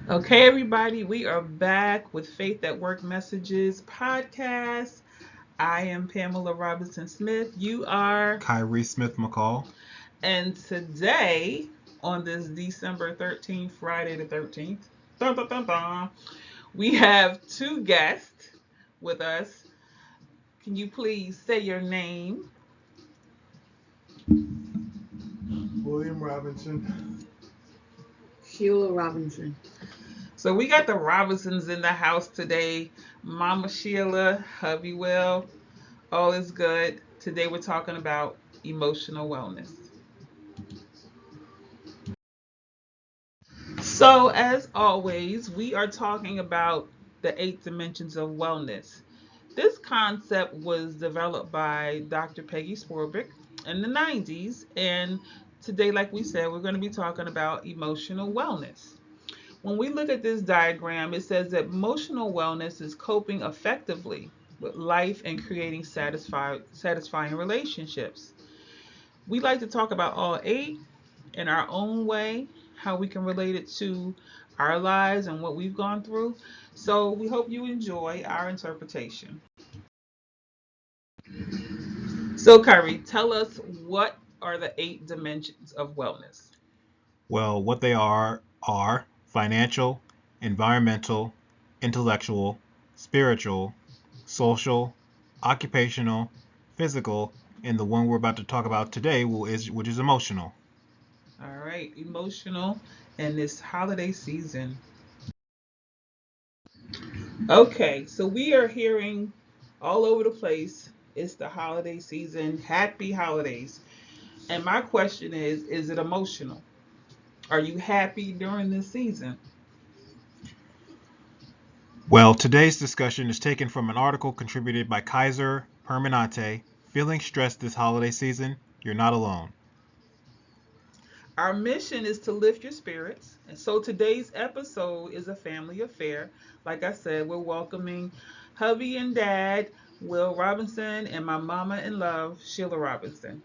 Okay, everybody, we are back with Faith at Work Messages podcast. I am Pamela Robinson Smith. You are. Khary Smith McCall. And today, on this December 13th, Friday the 13th, dun, dun, dun, dun, we have two guests with us. Can you please say your name? William Robinson. Sheila Robinson. So we got the Robinsons in the house today. Mama Sheila, hubby Will, all is good. Today we're talking about emotional wellness. So, as always, we are talking about the 8 dimensions of wellness. This concept was developed by Dr. Peggy Swarbrick in the 90s. And today, like we said, we're going to be talking about emotional wellness. When we look at this diagram, it says that emotional wellness is coping effectively with life and creating satisfying relationships. We like to talk about all 8 in our own way, how we can relate it to our lives and what we've gone through. So we hope you enjoy our interpretation. So, Khary, tell us, what are the 8 dimensions of wellness? Well, what they are financial, environmental, intellectual, spiritual, social, occupational, physical, and the one we're about to talk about today, which is emotional. All right, emotional and this holiday season. Okay, so we are hearing all over the place, it's the holiday season. Happy holidays. And my question is it emotional? Are you happy during this season? Well, today's discussion is taken from an article contributed by Kaiser Permanente. Feeling stressed this holiday season? You're not alone. Our mission is to lift your spirits. And so today's episode is a family affair. Like I said, we're welcoming hubby and dad, Will Robinson, and my mama in love, Sheila Robinson.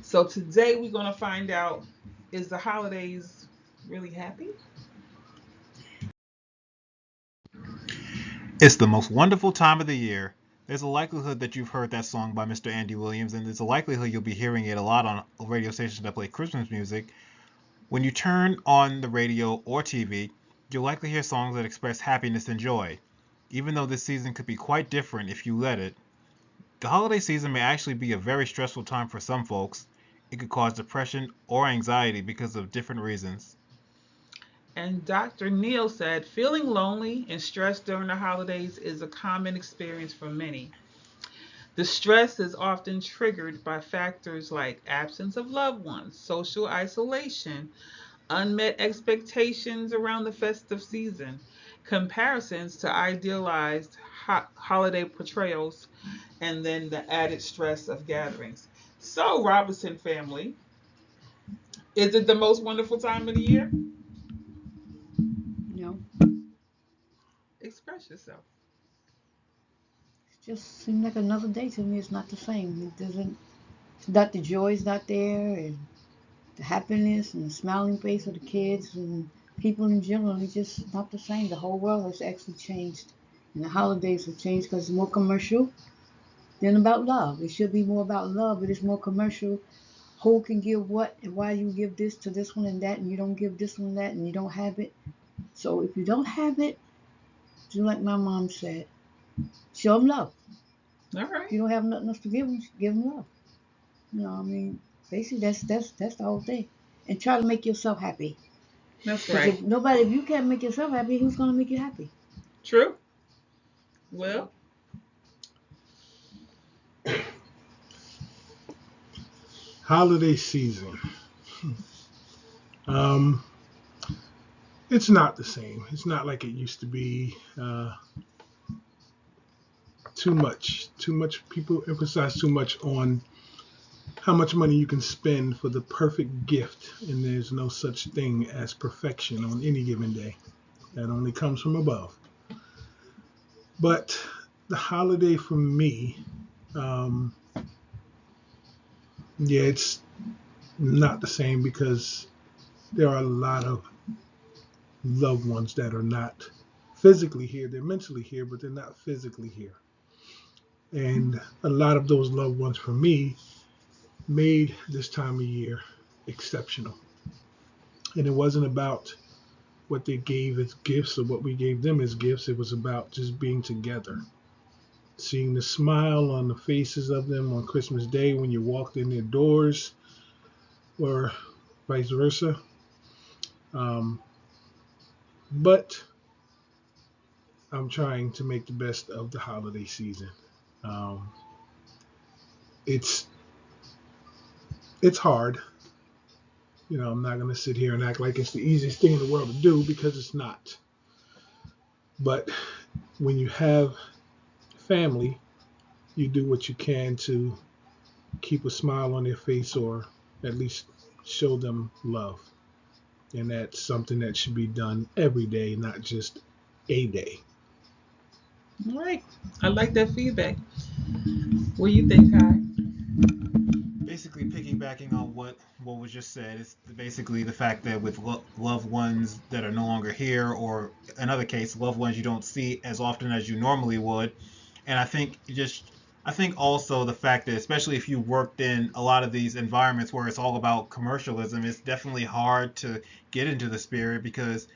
So today we're going to find out, is the holidays really happy? It's the most wonderful time of the year. There's a likelihood that you've heard that song by Mr. Andy Williams, and there's a likelihood you'll be hearing it a lot on radio stations that play Christmas music. When you turn on the radio or TV, you'll likely hear songs that express happiness and joy. Even though this season could be quite different if you let it, the holiday season may actually be a very stressful time for some folks. It could cause depression or anxiety because of different reasons. And Dr. Neal said, feeling lonely and stressed during the holidays is a common experience for many. The stress is often triggered by factors like absence of loved ones, social isolation, unmet expectations around the festive season, comparisons to idealized holiday portrayals, and then the added stress of gatherings. So, Robinson family, is it the most wonderful time of the year? No, Express yourself. it just seems like another day to me. It's not the same. It doesn't. It's not the joy is not there, and the happiness and the smiling face of the kids and people in general. It's just not the same. The whole world has actually changed, and the holidays have changed because it's more commercial than about love. It should be more about love, but it's more commercial. Who can give what, and why you give this to this one and that, and you don't give this one that, and you don't have it. So if you don't have it, just like my mom said, show them love. All If right. you don't have nothing else to give them love. I mean, basically that's the whole thing. And try to make yourself happy. That's Because right. if you can't make yourself happy, who's gonna make you happy? True. Well, So Holiday season. Um, it's not the same. It's not like it used to be. Too much. People emphasize too much on how much money you can spend for the perfect gift, and there's no such thing as perfection on any given day. That only comes from above. But the holiday for me, um, yeah, it's not the same because there are a lot of loved ones that are not physically here. They're mentally here, but they're not physically here. And a lot of those loved ones for me made this time of year exceptional. And it wasn't about what they gave as gifts or what we gave them as gifts. It was about just being together, seeing the smile on the faces of them on Christmas Day when you walked in their doors, or vice versa. Um, but I'm trying to make the best of the holiday season. Um, it's it's hard. I'm not going to sit here and act like it's the easiest thing in the world to do, because it's not. But when you have family, you do what you can to keep a smile on their face, or at least show them love. And that's something that should be done every day, not just a day. All right. I like that feedback. What do you think, Kai? Basically, piggybacking on what was just said, it's basically the fact that with loved ones that are no longer here, or another case, loved ones you don't see as often as you normally would. And I think also the fact that, especially if you worked in a lot of these environments where it's all about commercialism, it's definitely hard to get into the spirit, because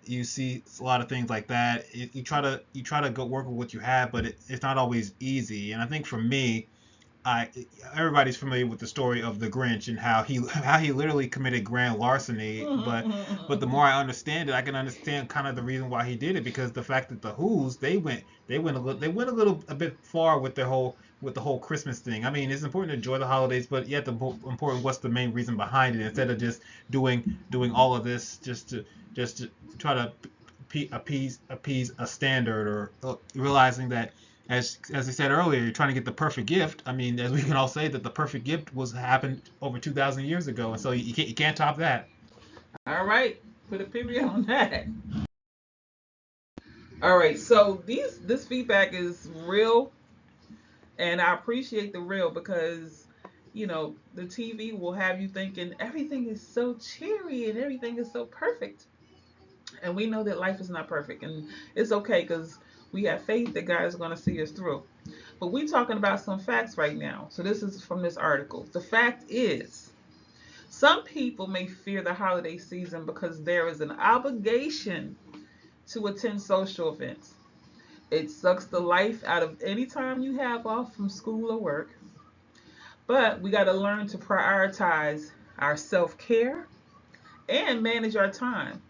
you see a lot of things like that. You try to go work with what you have, but it's not always easy. And I think for me, I everybody's familiar with the story of the Grinch and how he literally committed grand larceny. But the more I understand it, I can understand kind of the reason why he did it, because the fact that the Who's they went a bit far with the whole Christmas thing. I mean, it's important to enjoy the holidays, but yet the important, what's the main reason behind it, instead of just doing all of this just to try to appease a standard, or realizing that, as I said earlier, you're trying to get the perfect gift. I mean, as we can all say, that the perfect gift was happened over 2,000 years ago, and so you can't top that. All right. Put a period on that. All right. So this feedback is real, and I appreciate the real, because the TV will have you thinking everything is so cheery and everything is so perfect. And we know that life is not perfect, and it's okay, because we have faith that God is going to see us through. But we're talking about some facts right now. So this is from this article. The fact is, some people may fear the holiday season because there is an obligation to attend social events. It sucks the life out of any time you have off from school or work. But we got to learn to prioritize our self care and manage our time.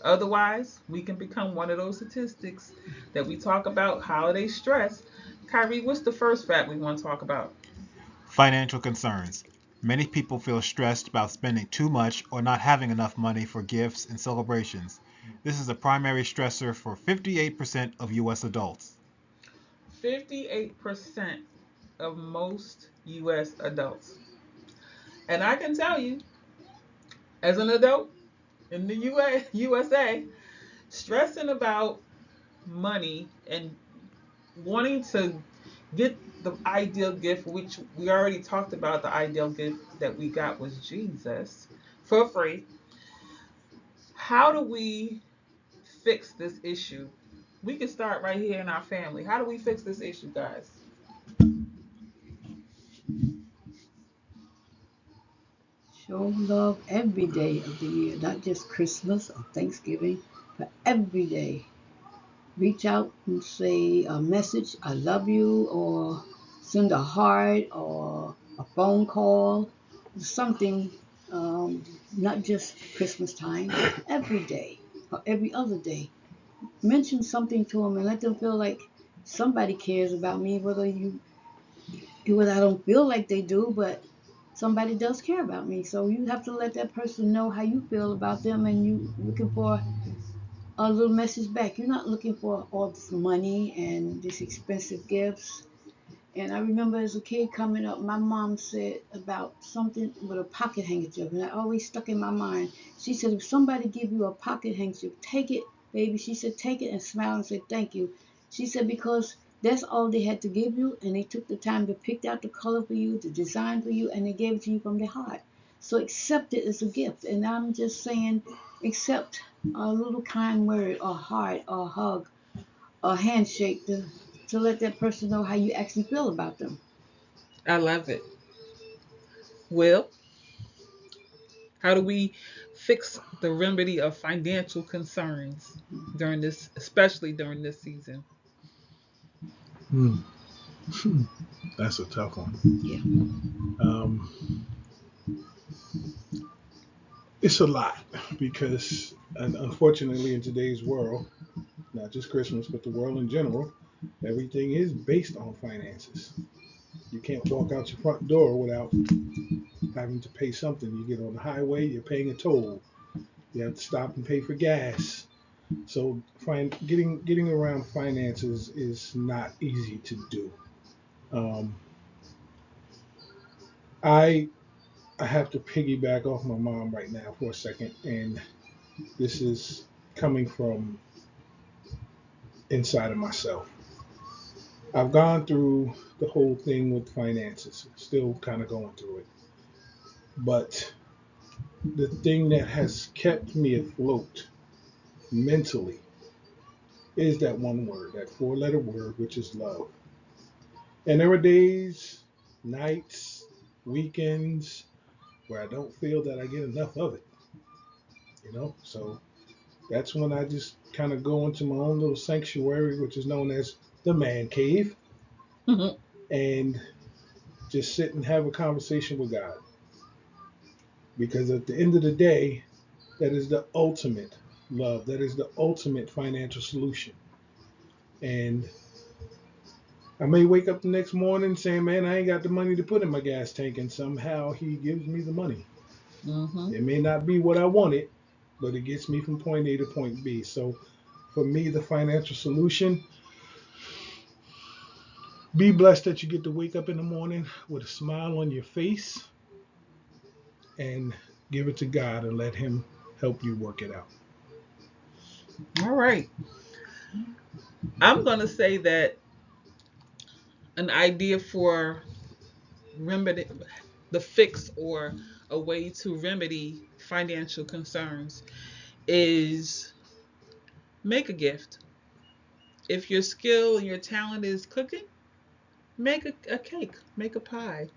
Otherwise, we can become one of those statistics that we talk about, holiday stress. Kyrie, what's the first fact we want to talk about? Financial concerns. Many people feel stressed about spending too much or not having enough money for gifts and celebrations. This is a primary stressor for 58% of US adults. 58% of most US adults. And I can tell you, as an adult in the USA, stressing about money and wanting to get the ideal gift, which we already talked about, the ideal gift that we got was Jesus for free. How do we fix this issue? We can start right here in our family. How do we fix this issue, guys? Show love every day of the year, not just Christmas or Thanksgiving, but every day. Reach out and say a message, I love you, or send a heart or a phone call, something, not just Christmas time, every day or every other day. Mention something to them and let them feel like somebody cares about me, whether I don't feel like they do, but somebody does care about me. So you have to let that person know how you feel about them, and you looking for a little message back. You're not looking for all this money and these expensive gifts. And I remember as a kid coming up, my mom said about something with a pocket handkerchief, and that always stuck in my mind. She said, if somebody give you a pocket handkerchief, take it, baby. She said, take it and smile and say thank you. She said, because that's all they had to give you, and they took the time to pick out the color for you, the design for you, and they gave it to you from their heart. So accept it as a gift. And I'm just saying, accept a little kind word, a heart, a hug, a handshake to let that person know how you actually feel about them. I love it. Well, how do we fix the remedy of financial concerns during this, especially during this season? Hmm. That's a tough one. Yeah. Um, it's a lot because, unfortunately, in today's world, not just Christmas, but the world in general, everything is based on finances. You can't walk out your front door without having to pay something. You get on the highway, you're paying a toll. You have to stop and pay for gas. So getting around finances is not easy to do. Um, I I have to piggyback off my mom right now for a second, and this is coming from inside of myself. I've gone through the whole thing with finances, still kind of going through it. But the thing that has kept me afloat mentally is that one word, that four-letter word, which is love. And there are days, nights, weekends where I don't feel that I get enough of it, you know? So that's when I just kind of go into my own little sanctuary, which is known as the man cave, and just sit and have a conversation with God. Because at the end of the day, that is the ultimate love. That is the ultimate financial solution. And I may wake up the next morning saying, man, I ain't got the money to put in my gas tank, and somehow he gives me the money. Mm-hmm. It may not be what I wanted, but it gets me from point A to point B. So for me, the financial solution, be blessed that you get to wake up in the morning with a smile on your face and give it to God and let Him help you work it out. All right. I'm going to say that an idea for remedy, the fix or a way to remedy financial concerns is make a gift. If your skill and your talent is cooking, make a cake, make a pie.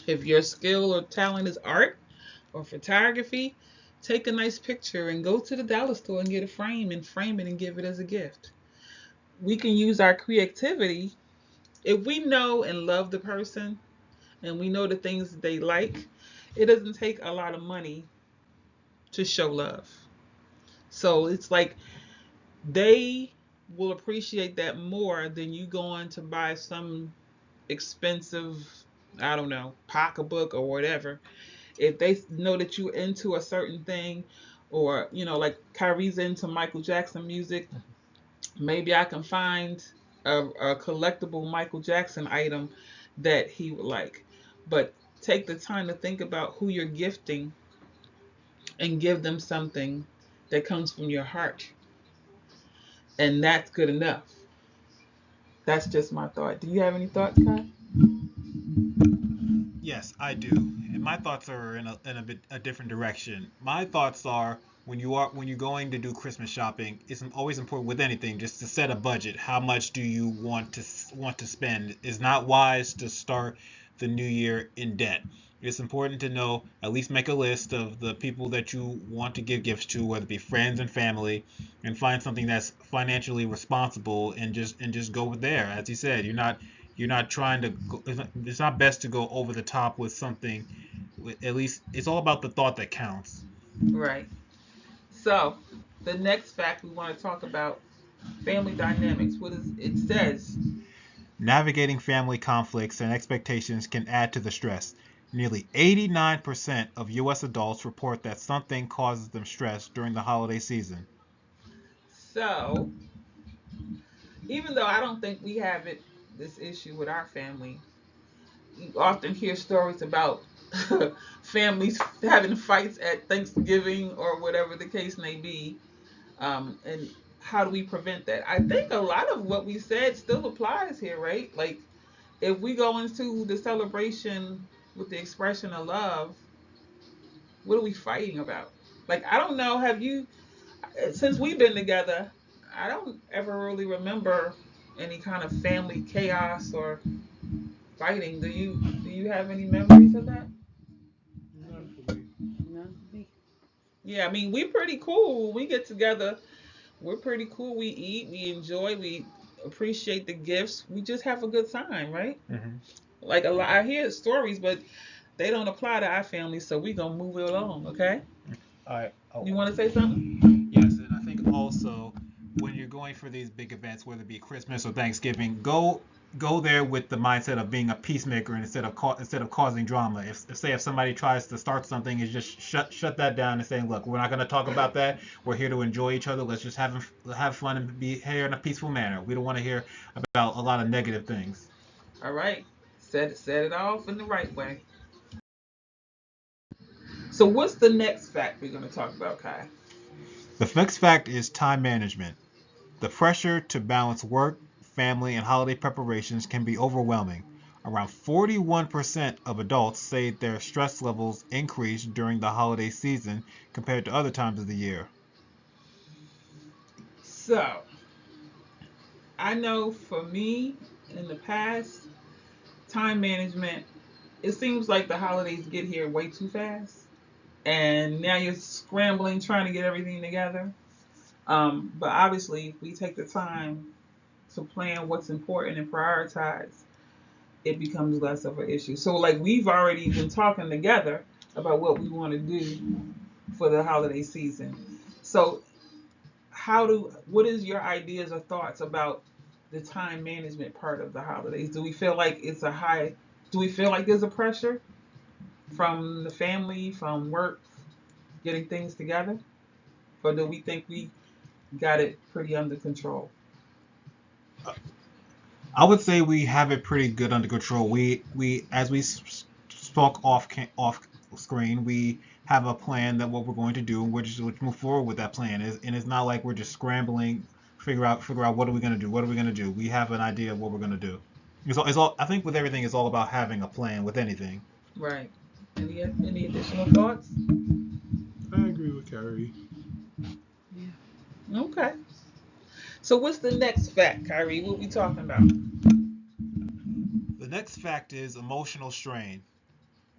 If your skill or talent is art or photography, take a nice picture and go to the dollar store and get a frame it and give it as a gift. We can use our creativity if we know and love the person and we know the things that they like. It doesn't take a lot of money to show love. So it's like they will appreciate that more than you going to buy some expensive, I don't know, pocketbook or whatever. If they know that you're into a certain thing, or like Kyrie's into Michael Jackson music, maybe I can find a collectible Michael Jackson item that he would like. But take the time to think about who you're gifting and give them something that comes from your heart. And that's good enough. That's just my thought. Do you have any thoughts, Kai? Yes, I do. And my thoughts are in a bit a different direction. My thoughts are when you're going to do Christmas shopping, it's always important with anything just to set a budget. How much do you want to spend? It's not wise to start the new year in debt. It's important to know, at least make a list of the people that you want to give gifts to, whether it be friends and family, and find something that's financially responsible and just go with there. As you said, you're not trying to go, it's not best to go over the top with something. At least it's all about the thought that counts. Right. So, the next fact we want to talk about, family dynamics. What is it says? Navigating family conflicts and expectations can add to the stress. Nearly 89% of US adults report that something causes them stress during the holiday season. So, even though I don't think we have this issue with our family, you often hear stories about families having fights at Thanksgiving or whatever the case may be. And how do we prevent that? I think a lot of what we said still applies here, right? Like, if we go into the celebration with the expression of love, what are we fighting about? Like, I don't know. Have you? since we've been together, I don't ever really remember any kind of family chaos or fighting. Do you have any memories of that? None for me. None for me. Yeah, I mean, we pretty cool. We get together. We're pretty cool. We eat, we enjoy, we appreciate the gifts. We just have a good time, right? Hmm. Like a lot, I hear stories, but they don't apply to our family, so we gonna move it along. Okay? All right. Oh, You want to say something? yes, and I think also when you're going for these big events, whether it be Christmas or Thanksgiving, go there with the mindset of being a peacemaker instead of causing drama. If somebody tries to start something, is just shut that down and saying, look, we're not going to talk about that. We're here to enjoy each other. Let's just have fun and be here in a peaceful manner. We don't want to hear about a lot of negative things. All right. Set it off in the right way. So what's the next fact we're gonna talk about, Kai? The next fact is time management. The pressure to balance work, family, and holiday preparations can be overwhelming. Around 41% of adults say their stress levels increase during the holiday season compared to other times of the year. So I know for me in the past, time management. It seems like the holidays get here way too fast, and now you're scrambling trying to get everything together. But obviously, if we take the time to plan what's important and prioritize, it becomes less of an issue. So, like, we've already been talking together about what we want to do for the holiday season. So, what is your ideas or thoughts about the time management part of the holidays? Do we feel like there's a pressure from the family, from work, getting things together? Or do we think we got it pretty under control? I would say we have it pretty good under control. We as we spoke off screen, we have a plan that what we're going to do, and we're just let's move forward with that plan. And it's not like we're just scrambling, figure out what are we going to do, what are we going to do. We have an idea of what we're going to do. It's all. I think with everything, it's all about having a plan with anything. Right. Any additional thoughts? I agree with Khary. Yeah. Okay. So what's the next fact, Kyrie? What we talking about? The next fact is emotional strain.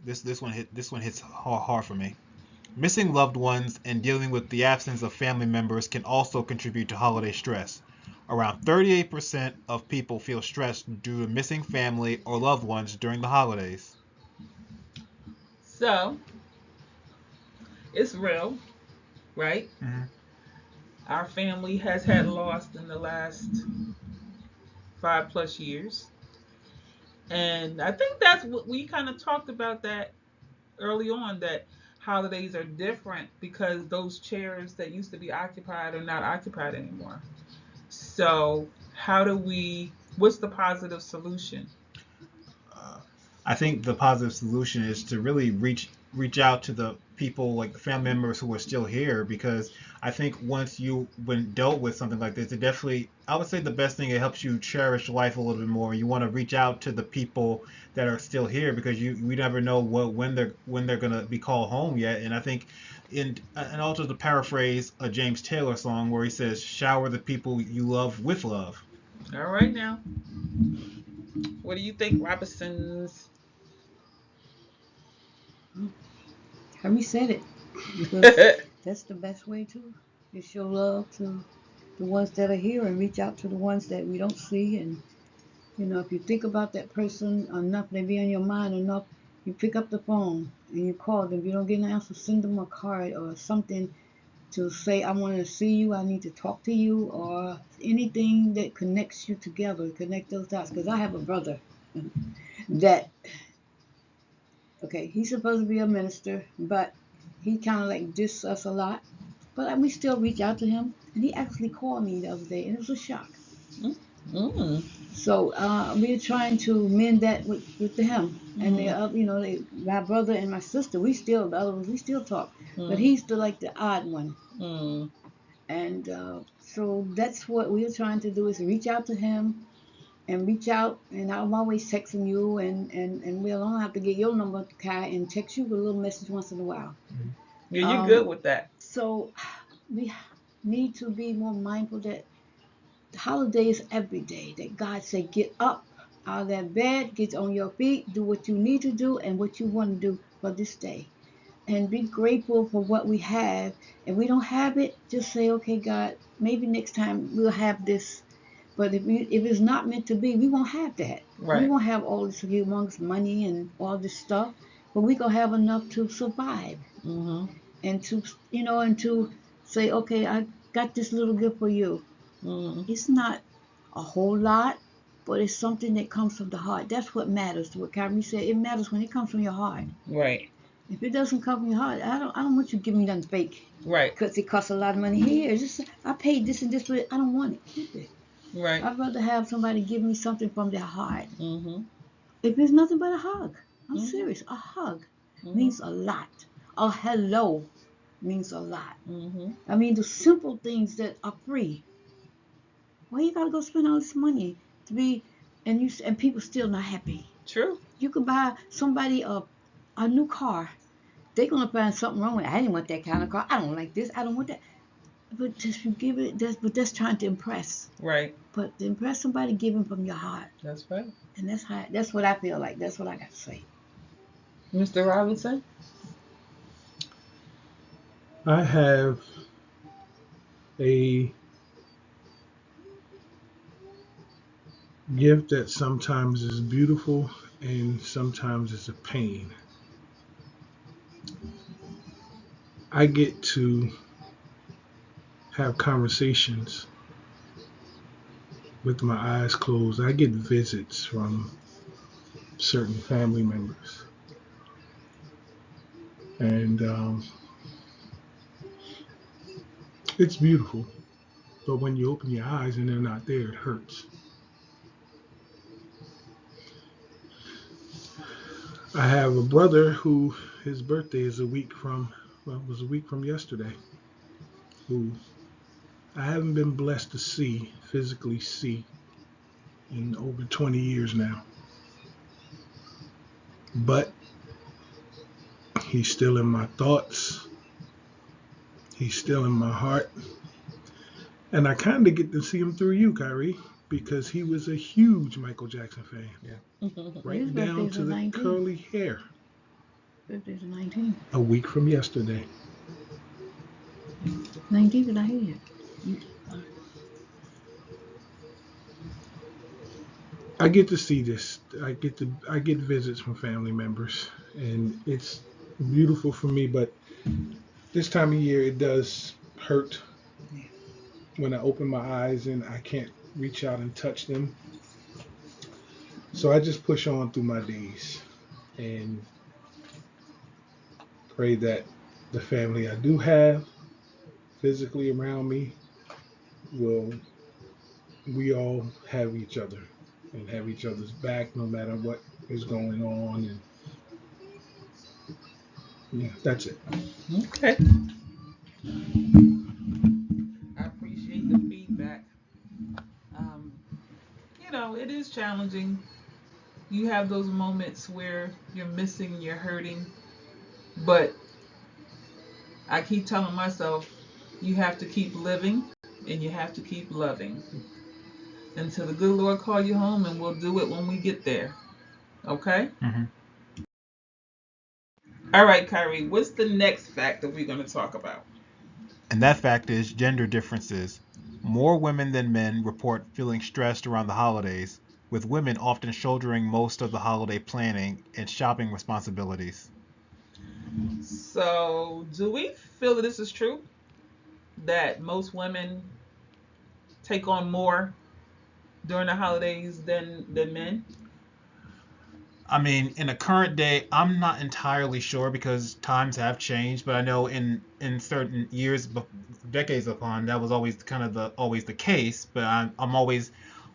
This one hits hard for me. Missing loved ones and dealing with the absence of family members can also contribute to holiday stress. Around 38% of people feel stressed due to missing family or loved ones during the holidays. So it's real, right? Hmm. Our family has had lost in the last 5 plus years. And I think that's what we kind of talked about that early on, that holidays are different because those chairs that used to be occupied are not occupied anymore. So, what's the positive solution? Uh, I think the positive solution is to really reach out to the people like the family members who are still here because I think once you when dealt with something like this, it definitely I would say the best thing it helps you cherish life a little bit more. You want to reach out to the people that are still here because we never know when they're gonna be called home yet. And I think and also to paraphrase a James Taylor song where he says, "Shower the people you love with love." All right, now, what do you think, Robinsons? Mm. Harry said it because that's the best way to just show love to the ones that are here and reach out to the ones that we don't see. And if you think about that person enough, they be on your mind enough, you pick up the phone and you call them. If you don't get an answer, send them a card or something to say, I want to see you, I need to talk to you, or anything that connects you together, connect those dots. Because I have a brother that, okay, he's supposed to be a minister, but he kind of like diss us a lot. But we still reach out to him, and he actually called me the other day, and it was a shock. Mm. So we're trying to mend that with him, and Mm. my brother and my sister, the other ones, we still talk, but Mm. he's the odd one. Mm. And so that's what we're trying to do is reach out to him and reach out. And I'm always texting you, and we'll don't have to get your number, Kai, and text you with a little message once in a while. Yeah, you're good Um, with that. so we, need to be more mindful that the holiday is every day. That God said, get up out of that bed, get on your feet, do what you need to do and what you want to do for this day. And be grateful for what we have. If we don't have it, just say, okay, God, maybe next time we'll have this. But if it's not meant to be, we won't have that. We Right. won't have all this humongous money and all this stuff, but we gonna have enough to survive Mhm. and to and to say, okay, I got this little gift for you. Mhm. It's not a whole lot, but it's something that comes from the heart. That's what matters. What Khary said, it matters when it comes from your heart. Right. If it doesn't come from your heart, I don't want you to give me nothing fake. Right. Because it costs a lot of money here. It's just I paid this and this for it. I don't want it. Keep it. Right. I'd rather have somebody give me something from their heart. Mhm. If it's nothing but a hug, I'm Mhm. serious. A hug Mhm. means a lot. A hello means a lot. Mhm. I mean, the simple things that are free. Why you gotta go spend all this money to be, and people still not happy? True. You could buy somebody a new car. They're gonna find something wrong with it. I didn't want that kind of car. I don't like this. I don't want that. But just you give it. That's trying to impress. Right. But to impress somebody, give them from your heart. That's right. And that's what I feel like. That's what I got to say. Mr. Robinson. I have a gift that sometimes is beautiful and sometimes is a pain. I get to have conversations with my eyes closed. I get visits from certain family members. And it's beautiful. But when you open your eyes and they're not there, it hurts. I have a brother who his birthday is it was a week from yesterday, who I haven't been blessed to physically see in over 20 years now. But he's still in my thoughts. He's still in my heart. And I kind of get to see him through you, Khary, because he was a huge Michael Jackson fan, Yeah. His right down birthday's to the the 19th. curly hair. Birthday's the 19th. A week from yesterday. 19th, and I hear you. I get to see this. I get visits from family members, and it's beautiful for me. But this time of year, it does hurt when I open my eyes and I can't reach out and touch them. So I just push on through my days and pray that the family I do have physically around me will we all have each other and have each other's back no matter what is going on. And yeah, that's it. Okay. I appreciate the feedback. Um, it is challenging. You have those moments where you're missing, you're hurting, but I keep telling myself you have to keep living and you have to keep loving until the good Lord call you home, and we'll do it when we get there. Okay? Hmm. All right, Kyrie, what's the next fact that we're going to talk about? And that fact is gender differences. More women than men report feeling stressed around the holidays, with women often shouldering most of the holiday planning and shopping responsibilities. So, do we feel that this is true? That most women take on more during the holidays than men? I mean, in the current day, I'm not entirely sure because times have changed, but I know in certain years, decades upon, that was always the case. But I'm always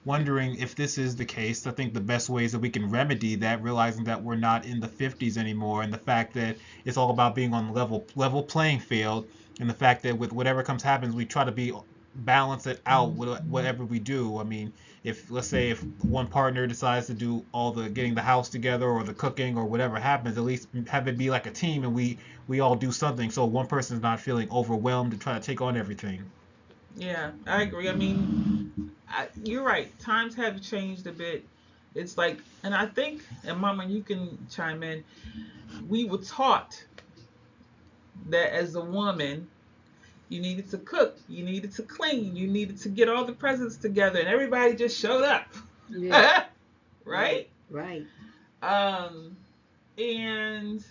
wondering if this is the case. I think the best ways that we can remedy that, realizing that we're not in the 50s anymore, and the fact that it's all about being on level playing field, and the fact that with whatever comes happens, we try to be balance it out with whatever we do. I mean, if let's say if one partner decides to do all the getting the house together or the cooking or whatever happens, at least have it be like a team and we all do something so one person's not feeling overwhelmed to try to take on everything. Yeah, I agree. I mean, you're right. Times have changed a bit. It's like, and I think, and Mama, you can chime in. We were taught that as a woman, you needed to cook, you needed to clean, you needed to get all the presents together, and everybody just showed up. Yeah. Right. Right? Right. Um, and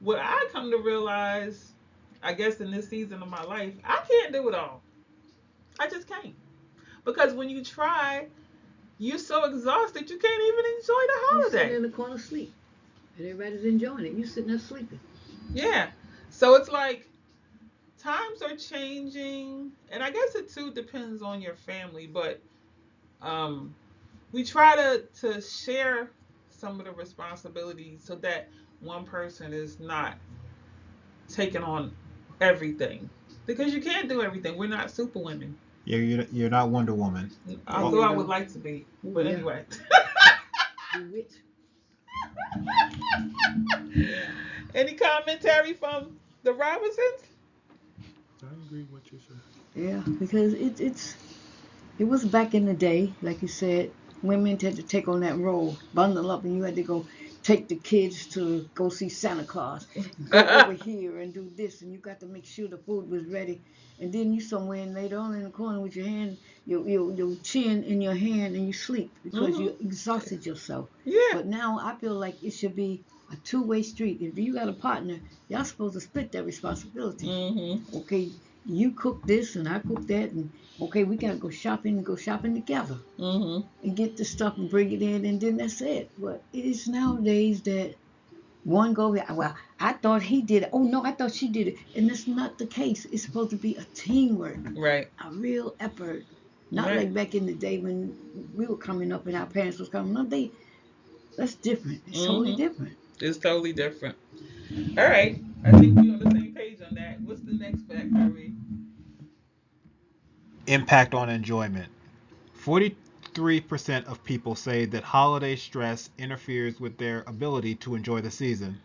what I come to realize, I guess in this season of my life, I can't do it all. I just can't. Because when you try, you're so exhausted you can't even enjoy the You sitting holiday. in the corner asleep, and everybody's enjoying it. You sitting there sleeping. Yeah. So it's like times are changing, and I guess it too depends on your family, but um we try to share some of the responsibilities so that one person is not taking on everything, because you can't do everything. We're not super women, You're not Wonder Woman. There Oh, although you I would go. like to be. Oh But yeah. anyway. Be rich. Any commentary from the Robinsons? I agree with what you said. Yeah, because it was back in the day, like you said, women had to take on that role, bundle up, and you had to go take the kids to go see Santa Claus, go over here and do this, and you got to make sure the food was ready. And then you somewhere and later on in the corner with your hand, your chin in your hand, and you sleep because Hmm. you exhausted yourself. Yeah. But now I feel like it should be a two-way street. If you got a partner, y'all supposed to split that responsibility. Hmm. Okay, you cook this and I cook that, and okay, we gotta go shopping together Hmm. and get the stuff and bring it in, and then that's it. But it is nowadays that one go, well, I thought he did it. Oh no, I thought she did it, and that's not the case. It's supposed to be a teamwork, Right. a real effort, not Right. like back in the day when we were coming up and our parents was coming up. That's different. It's totally Hmm. different. It's totally different. All right. I think we're on the same page on that. What's the next fact, Khary? impact on enjoyment. 43% of people say that holiday stress interferes with their ability to enjoy the season.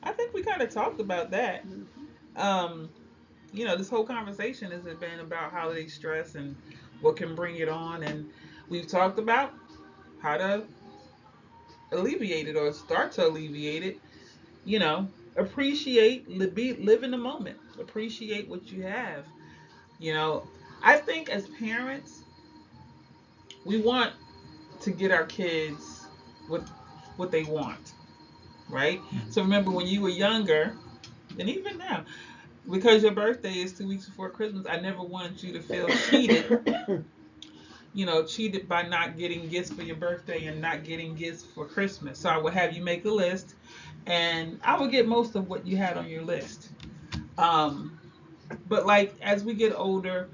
I think we kind of talked about that. Mhm. Um, this whole conversation has been about holiday stress and what can bring it on, and we've talked about how to alleviate it or start to alleviate it. Appreciate, live in the moment, appreciate what you have. You know, I think as parents, we want to get our kids what they want, right? So remember when you were younger, and even now, because your birthday is 2 weeks before Christmas, I never wanted you to feel cheated. Cheated by not getting gifts for your birthday and not getting gifts for Christmas. So I would have you make a list, and I would get most of what you had on your list. Um, but like as we get older,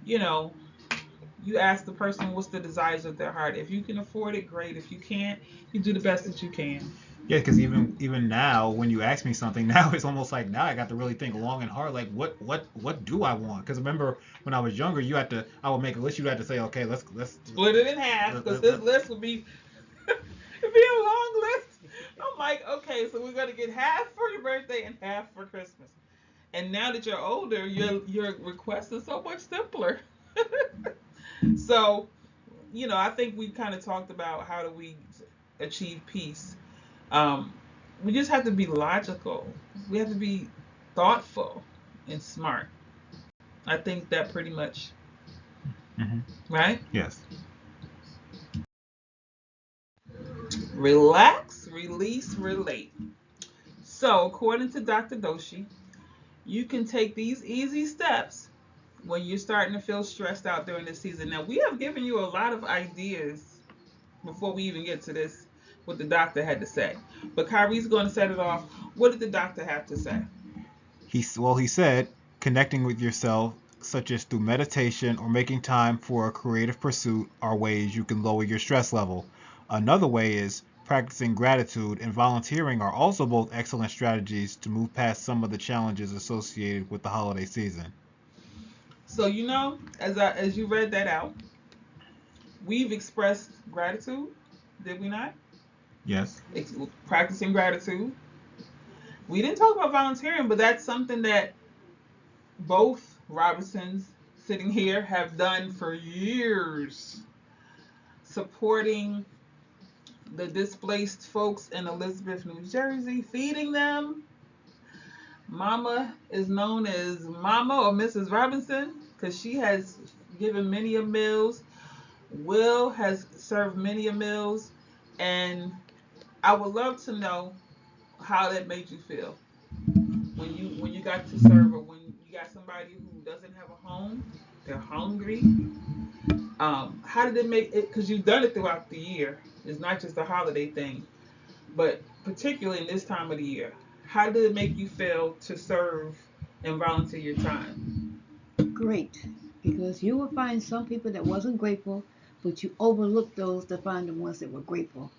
you know, you ask the person what's the desires of their heart. If you can afford it, great. If you can't, you do the best that you can. Yeah, because even now, when you ask me something, now it's almost like now I got to really think long and hard. Like, what do I want? Because remember when I was younger, I would make a list. You had to say, okay, Split it in half because this list would be it'd be a long list. I'm like, okay, so we're gonna get half for your birthday and half for Christmas. And now that you're older, your request is so much simpler. So, I think we kind of talked about how do we achieve peace. Um, we just have to be logical. We have to be thoughtful and smart. I think that pretty much, mm-hmm. right? Yes. Relax, release, relate. So, according to Dr. Doshi, you can take these easy steps when you're starting to feel stressed out during this season. Now, we have given you a lot of ideas before we even get to this, what the doctor had to say. But Kyrie's going to set it off. What did the doctor have to say? He said connecting with yourself, such as through meditation or making time for a creative pursuit, are ways you can lower your stress level. Another way is practicing gratitude and volunteering are also both excellent strategies to move past some of the challenges associated with the holiday season. So, as you read that out, we've expressed gratitude, did we not? Yes. Practicing gratitude. We didn't talk about volunteering, but that's something that both Robinsons sitting here have done for years, supporting the displaced folks in Elizabeth, New Jersey, feeding them. Mama is known as Mama or Mrs. Robinson because she has given many a meals. Will has served many a meals, and I would love to know how that made you feel when you got to serve, or when you got somebody who doesn't have a home, they're hungry. How did it make it? Because you've done it throughout the year. It's not just a holiday thing, but particularly in this time of the year. How did it make you feel to serve and volunteer your time? Great, because you will find some people that wasn't grateful, but you overlooked those to find the ones that were grateful.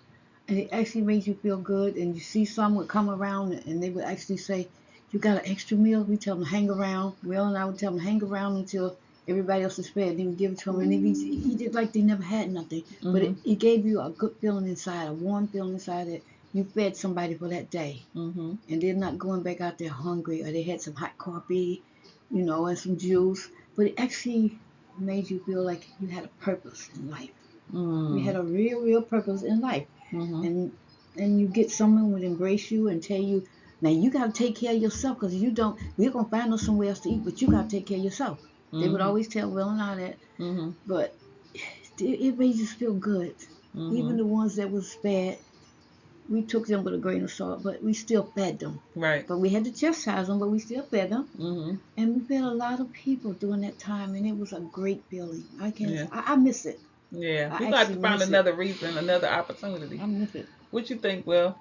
And it actually made you feel good. And you see some would come around and they would actually say, "You got an extra meal?" We tell them to hang around. Will and I would tell them to hang around until everybody else is fed. Then we give it to them, and they would eat it like they never had nothing. But Mm-hmm. it gave you a good feeling inside, a warm feeling inside that you fed somebody for that day. Mm-hmm. And they're not going back out there hungry, or they had some hot coffee, and some juice. But it actually made you feel like you had a purpose in life. You Mm-hmm. had a real, real purpose in life. Mm-hmm. And you get someone would embrace you and tell you, now you got to take care of yourself, because you don't, we're going to find us somewhere else to eat, but you got to take care of yourself. They would Mm-hmm. always tell Will and I that. Mm-hmm. But it made us feel good. Mm-hmm. Even the ones that was bad, we took them with a grain of salt, but we still fed them. Right. But we had to chastise them, but we still fed them. Mm-hmm. And we fed a lot of people during that time, and it was a great feeling. Yeah. I miss it. Yeah. I We're gonna have actually to find miss it. another reason, another opportunity. I miss it. What you think, Will?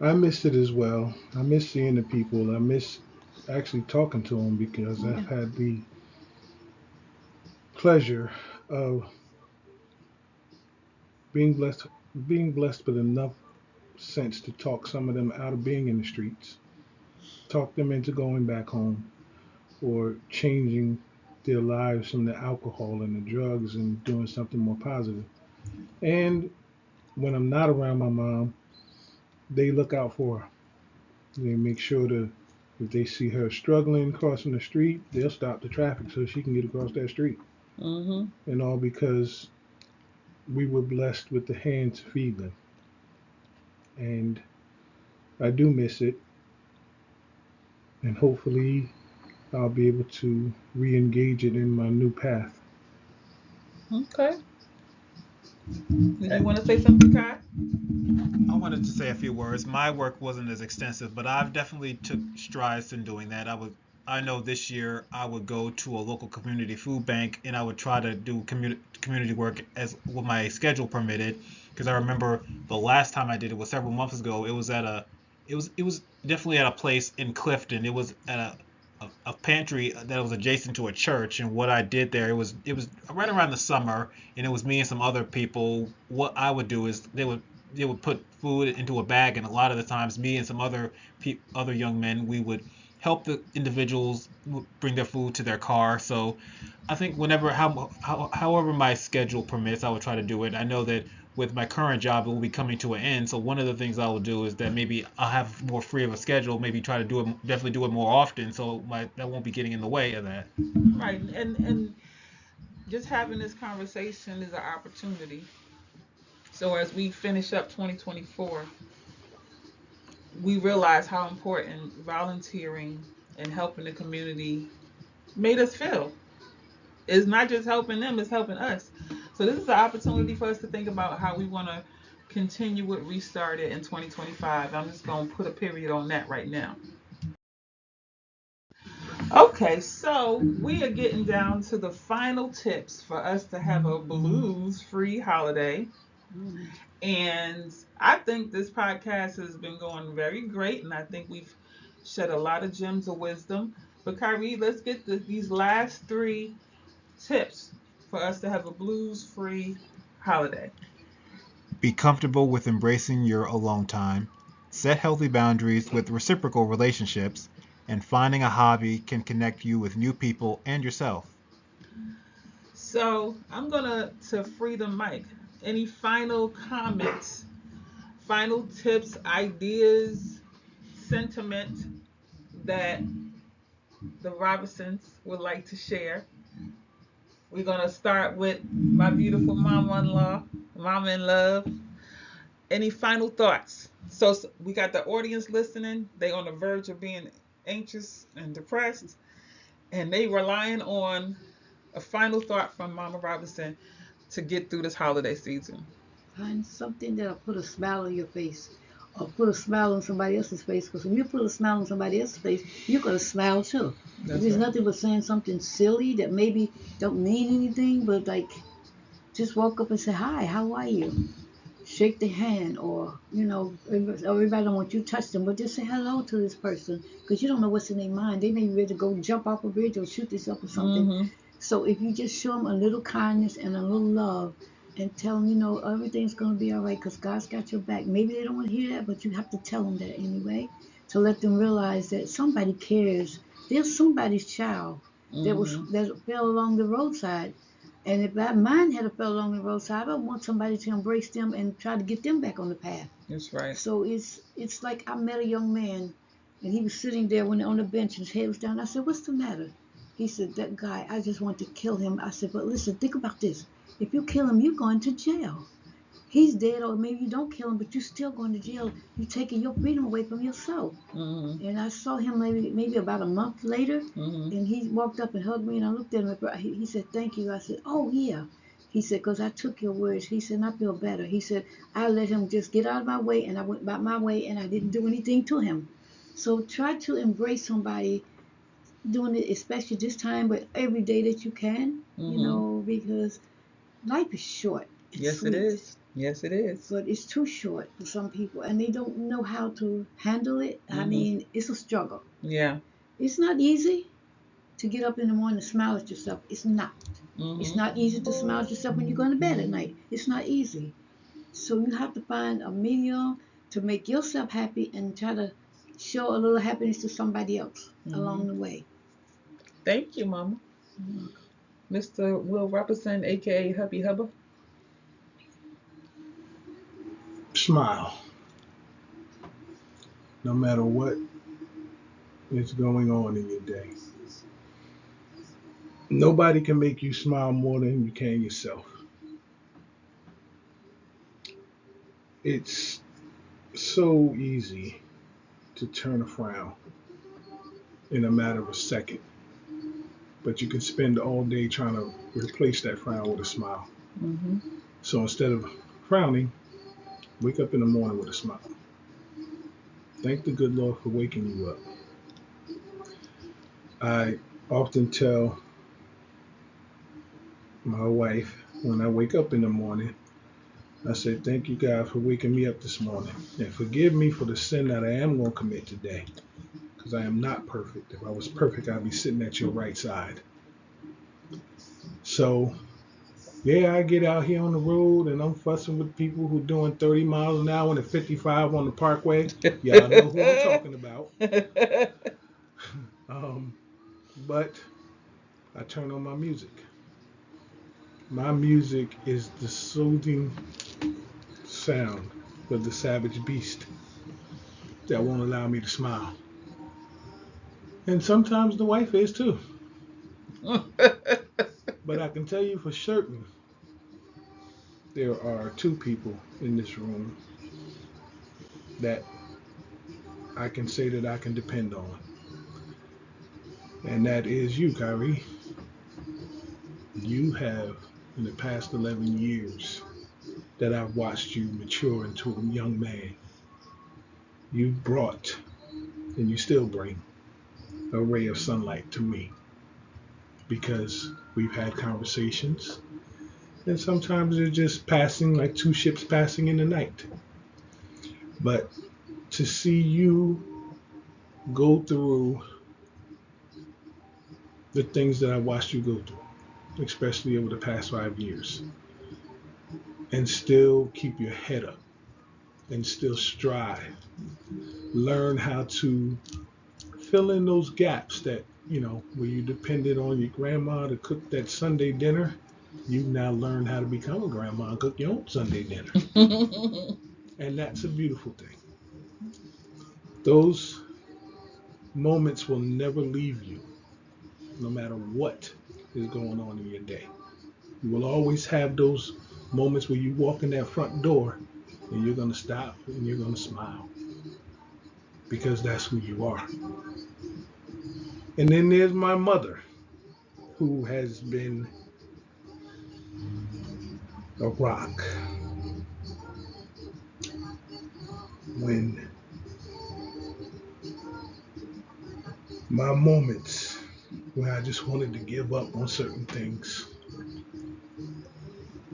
I miss it as well. I miss seeing the people. I miss actually talking to them because Oh, I've yeah. had the pleasure of being blessed being blessed with enough sense to talk some of them out of being in the streets, talk them into going back home or changing their lives from the alcohol and the drugs and doing something more positive. And when I'm not around my mom, they look out for her. They make sure to, if they see her struggling crossing the street, they'll stop the traffic so she can get across that street. Mm-hmm. And all because we were blessed with the hand to feed them. And I do miss it. And hopefully I'll be able to re engage it in my new path. Okay. Did you want to say something, Kai? I wanted to say a few words. My work wasn't as extensive, but I've definitely took strides in doing that. I know this year I would go to a local community food bank and I would try to do community work as what my schedule permitted. Because I remember the last time I did it was several months ago. It was definitely at a place in Clifton. It was at a pantry that was adjacent to a church, and what I did there, it was right around the summer, and it was me and some other people. What I would do is they would put food into a bag, and a lot of the times me and some other young men, we would help the individuals bring their food to their car. So I think however my schedule permits, I would try to do it. I know that with my current job, it will be coming to an end. So one of the things I will do is that maybe I'll have more free of a schedule. Maybe try to do it, definitely do it more often. So that won't be getting in the way of that. Right. And just having this conversation is an opportunity. So as we finish up 2024, we realize how important volunteering and helping the community made us feel. It's not just helping them, it's helping us. So this is an opportunity for us to think about how we want to continue with Restart It in 2025. I'm just going to put a period on that right now. Okay, so we are getting down to the final tips for us to have a blues free holiday. Mm. And I think this podcast has been going very great, and I think we've shed a lot of gems of wisdom. But Khary, let's get these last three tips for us to have a blues free holiday. Be comfortable with embracing your alone time. Set healthy boundaries with reciprocal relationships, and finding a hobby can connect you with new people and yourself. So I'm gonna to free the mic. Any final comments, final tips, ideas, sentiment that the Robinsons would like to share. We're going to start with my beautiful mama in law, mama in love. Any final thoughts? So we got the audience listening. They on the verge of being anxious and depressed, and they relying on a final thought from Mama Robinson to get through this holiday season. Find something that'll put a smile on your face or put a smile on somebody else's face. Because when you put a smile on somebody else's face, you're going to smile too. That's There's right. nothing but saying something silly that maybe don't mean anything, but like just walk up and say, hi, how are you? Shake the hand, or everybody don't want you to touch them, but just say hello to this person because you don't know what's in their mind. They may be ready to go jump off a bridge or shoot themselves or something. Mm-hmm. So if you just show them a little kindness and a little love and tell them, everything's going to be all right because God's got your back. Maybe they don't want to hear that, but you have to tell them that anyway to let them realize that somebody cares. There's somebody's child Mm-hmm. that fell along the roadside, and if that mine had fell along the roadside, I don't want somebody to embrace them and try to get them back on the path. That's right. So it's like I met a young man, and he was sitting there when on the bench, and his head was down. I said, "What's the matter?" He said, "That guy, I just want to kill him." I said, "But listen, think about this. If you kill him, you're going to jail. He's dead, or maybe you don't kill him, but you're still going to jail. You're taking your freedom away from yourself." Mm-hmm. And I saw him maybe about a month later, Mm-hmm. and he walked up and hugged me, and I looked at him. He said, "Thank you." I said, "Oh yeah." He said, "Because I took your words." He said, "I feel better." He said, "I let him just get out of my way, and I went about my way, and I didn't do anything to him." So try to embrace somebody doing it, especially this time, but every day that you can, Mm-hmm. because life is short. It's Yes, it sweet, is. Yes, it is. but it's too short for some people, and they don't know how to handle it. I Mm-hmm. mean, it's a struggle. Yeah. It's not easy to get up in the morning and smile at yourself. It's not. It's Mm-hmm. not easy to smile at yourself when you're going to bed at night. It's not easy. So you have to find a medium to make yourself happy and try to show a little happiness to somebody else Mm-hmm. along the way. Thank you, Mama. Mr. Will Robinson, aka Hubby Hubba. Smile, no matter what is going on in your day. Nobody can make you smile more than you can yourself. It's so easy to turn a frown in a matter of a second, but you can spend all day trying to replace that frown with a smile. Mm-hmm. So instead of frowning, wake up in the morning with a smile. Thank the good Lord for waking you up. I often tell my wife when I wake up in the morning, I say, "Thank you, God, for waking me up this morning. And forgive me for the sin that I am going to commit today, because I am not perfect. If I was perfect, I'd be sitting at your right side." So, yeah, I get out here on the road and I'm fussing with people who are doing 30 miles an hour and 55 on the parkway. Y'all know who I'm talking about. Um, but I turn on my music. My music is the soothing sound of the savage beast that won't allow me to smile. And sometimes the wife is too. But I can tell you for certain there are two people in this room that I can say that I can depend on. And that is you, Khary. You have, in the past 11 years that I've watched you mature into a young man, you brought, and you still bring, a ray of sunlight to me because we've had conversations, and sometimes they're just passing like two ships passing in the night. But to see you go through the things that I watched you go through, especially over the past 5 years, and still keep your head up and still strive, learn how to fill in those gaps that, where you depended on your grandma to cook that Sunday dinner. You've now learned how to become a grandma and cook your own Sunday dinner. And that's a beautiful thing. Those moments will never leave you, no matter what is going on in your day. You will always have those moments where you walk in that front door and you're going to stop and you're going to smile because that's who you are. And then there's my mother, who has been a rock when my moments when I just wanted to give up on certain things.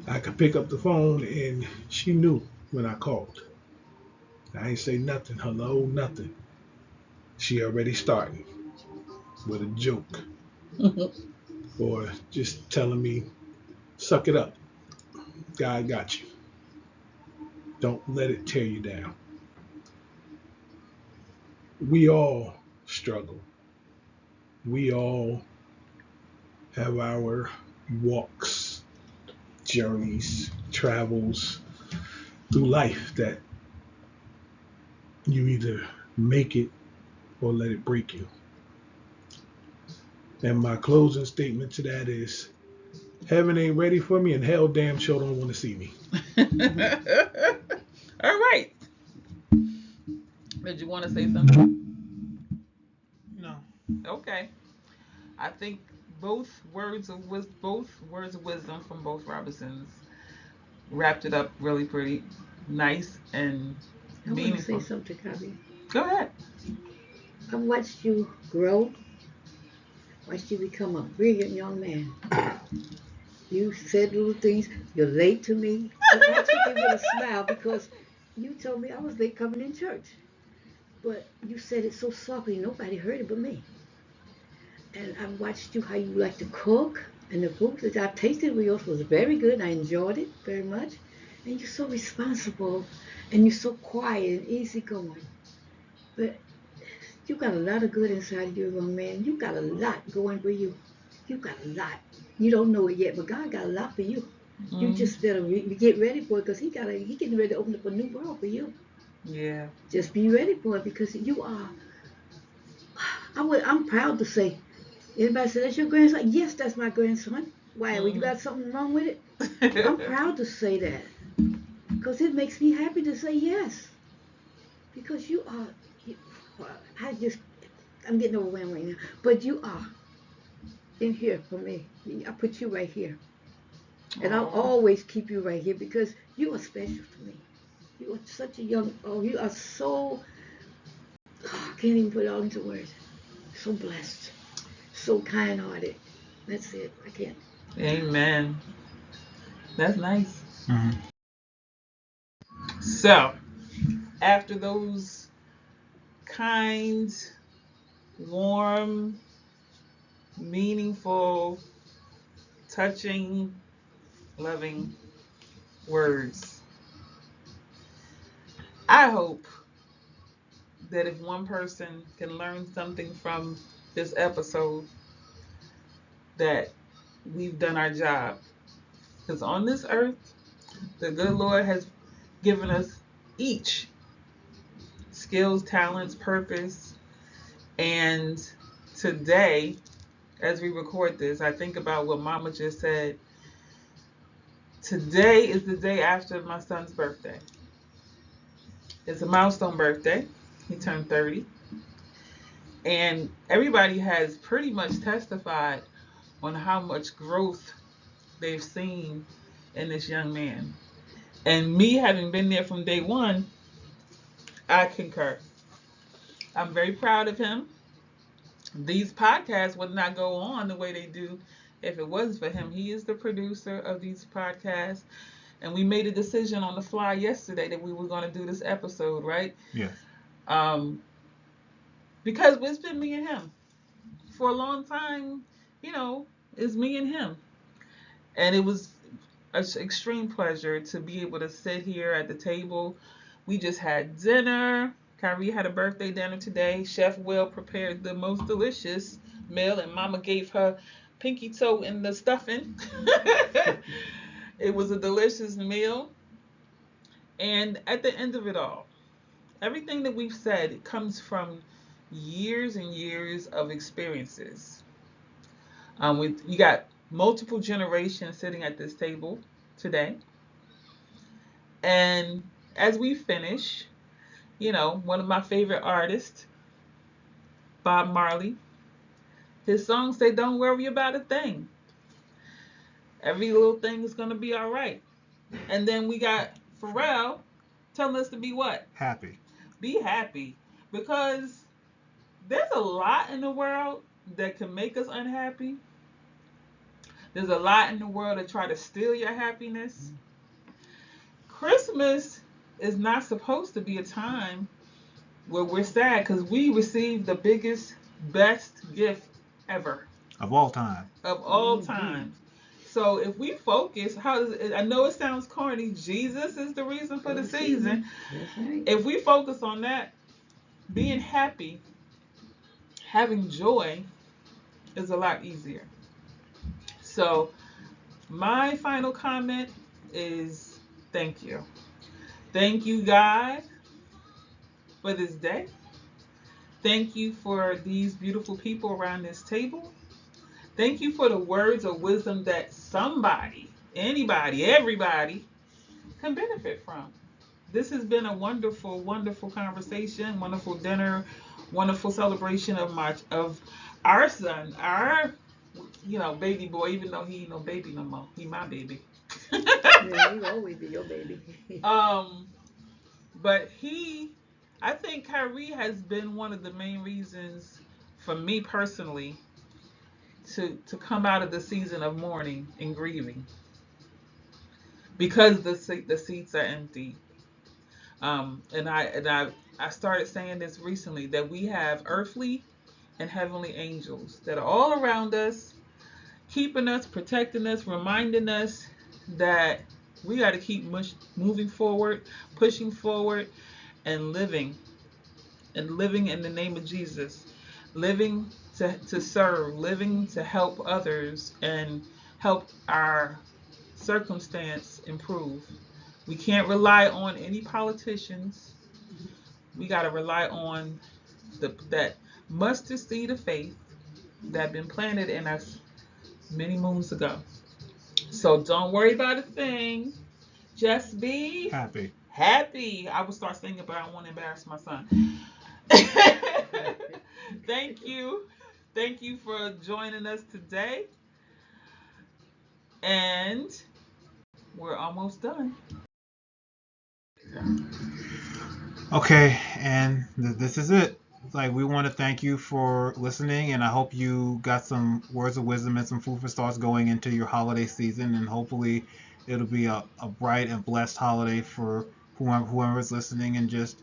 I could pick up the phone and she knew when I called. I ain't say nothing, hello, nothing. She already starting with a joke or just telling me, suck it up. God got you. Don't let it tear you down. We all struggle. We all have our walks, journeys, travels through life that you either make it or let it break you. And my closing statement to that is heaven ain't ready for me and hell damn sure don't want to see me. All right. Did you want to say something? No. Okay. I think both words of wisdom from both Robinsons wrapped it up really pretty nice and I want to say meaningful. something, Khary. Go ahead. I've watched you grow, watched you become a brilliant young man. You said little things. You're late to me, but I took it with a smile because you told me I was late coming in church. But you said it so softly, nobody heard it but me. And I watched you how you like to cook, and the food that I tasted with yours was very good. I enjoyed it very much. And you're so responsible, and you're so quiet and easygoing. But you got a lot of good inside of you, young man. You got a lot going for you. You got a lot. You don't know it yet, but God got a lot for you. You Mm, just better get ready for it because He getting ready to open up a new world for you. yeah. Just be ready for it because you are. I'm proud to say. Anybody say that's your grandson? Yes, that's my grandson. Why? Well, you Mm. got something wrong with it? I'm proud to say that because it makes me happy to say yes because you are. You, I just I'm getting overwhelmed right now, but you are in here for me. I put you right here. And I'll Oh, always keep you right here because you are special to me. You are such a young, oh, you are so, I can't even put it all into words. So blessed, so kind hearted. That's it. I can't. amen. That's nice. Mm-hmm. So, after those kind, warm, meaningful, touching, loving words, I hope that if one person can learn something from this episode, that we've done our job. Because on this earth, the good Lord has given us each skills, talents, purpose. And today, as we record this, I think about what Mama just said. Today is the day after my son's birthday. It's a milestone birthday. He turned 30. And everybody has pretty much testified on how much growth they've seen in this young man. And me having been there from day one, I concur. I'm very proud of him. These podcasts would not go on the way they do if it wasn't for him. He is the producer of these podcasts. And we made a decision on the fly yesterday that we were going to do this episode, right? Yes. Um, because it's been me and him. For a long time, you know, it's me and him. And it was an extreme pleasure to be able to sit here at the table. We just had dinner. Khary had a birthday dinner today. Chef Will prepared the most delicious meal, and Mama gave her pinky toe in the stuffing. It was a delicious meal. And at the end of it all, everything that we've said, it comes from years and years of experiences. You got multiple generations sitting at this table today. And as we finish, one of my favorite artists, Bob Marley, his songs say, "Don't worry about a thing. Every little thing is going to be all right." And then we got Pharrell telling us to be what? Happy. Be happy. Because there's a lot in the world that can make us unhappy. There's a lot in the world that try to steal your happiness. Christmas is not supposed to be a time where we're sad because we received the biggest, best gift ever. Of all time. Of all time. So if we focus, I know it sounds corny, Jesus is the reason for the season. Right. If we focus on that, being happy, having joy is a lot easier. So my final comment is thank you. Thank you, God, for this day. Thank you for these beautiful people around this table. Thank you for the words of wisdom that somebody, anybody, everybody can benefit from. This has been a wonderful, wonderful conversation, wonderful dinner, wonderful celebration of our son, our baby boy, even though he ain't no baby no more. He my baby. Yeah, he'll always be your baby. But I think Khary has been one of the main reasons for me personally to come out of the season of mourning and grieving because the seats are empty. And I started saying this recently that we have earthly and heavenly angels that are all around us, keeping us, protecting us, reminding us that we got to keep moving forward, pushing forward, and living in the name of Jesus, living to serve, living to help others and help our circumstance improve. We can't rely on any politicians. We got to rely on that mustard seed of faith that been planted in us many moons ago. So don't worry about a thing. Just be Happy. happy. I will start singing, but I don't want to embarrass my son. Thank you. Thank you for joining us today. And we're almost done. Okay, and this is it. Like, we want to thank you for listening, and I hope you got some words of wisdom and some food for thoughts going into your holiday season, and hopefully it'll be a bright and blessed holiday for whoever's listening, and just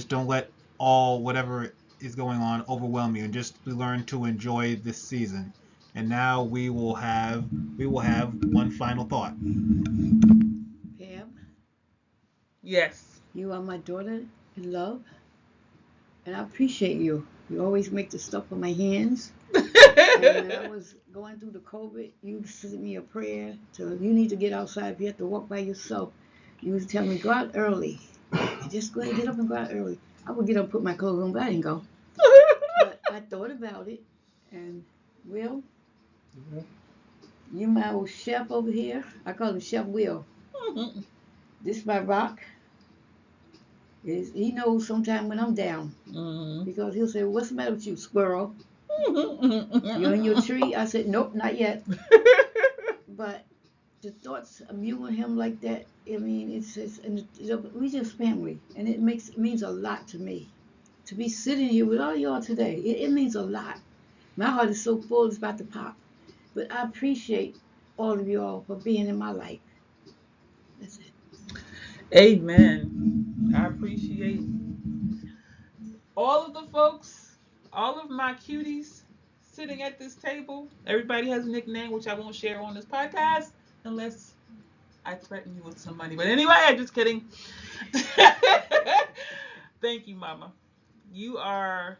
don't let all whatever is going on overwhelm you, and just learn to enjoy this season. And now we will have one final thought. Pam, Yes. you are my daughter in love, and I appreciate you. You always make the stuff for my hands. And when I was going through the COVID, you sent me a prayer to you need to get outside if you have to walk by yourself. You was telling me go out early. Just go ahead, get up and go out early. I would get up and put my clothes on, but I didn't go. But I thought about it, and Will, you my old chef over here. I call him Chef Will. This my rock. He knows sometime when I'm down because he'll say, "What's the matter with you, squirrel? You in your tree?" I said, "Nope, not yet." But the thoughts of you and him like that, I mean, we just family, and it means a lot to me to be sitting here with all y'all today. It means a lot. My heart is so full, it's about to pop. But I appreciate all of y'all for being in my life. That's it. Amen. I appreciate all of the folks, all of my cuties sitting at this table. Everybody has a nickname, which I won't share on this podcast unless I threaten you with some money. But anyway, I'm just kidding. Thank you, Mama. You are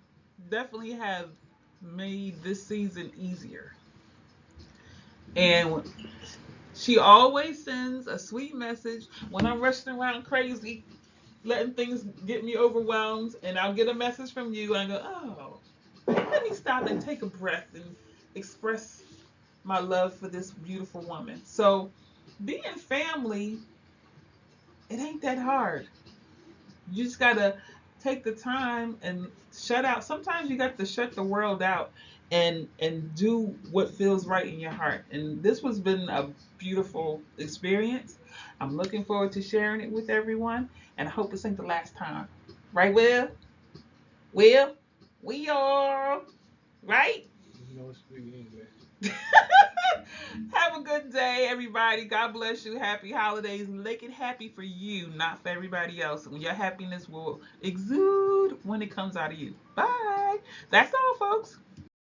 definitely have made this season easier. And she always sends a sweet message when I'm rushing around crazy. letting things get me overwhelmed, and I'll get a message from you, and I go, oh, let me stop and take a breath and express my love for this beautiful woman. So, being family, it ain't that hard. You just gotta take the time and shut out. Sometimes you got to shut the world out and do what feels right in your heart. And this has been a beautiful experience. I'm looking forward to sharing it with everyone, and I hope this ain't the last time. Right, Will? Will? We are right. You know it's free anyway. Have a good day, everybody. God bless you. Happy holidays. Make it happy for you, not for everybody else. And your happiness will exude when it comes out of you. Bye. That's all, folks.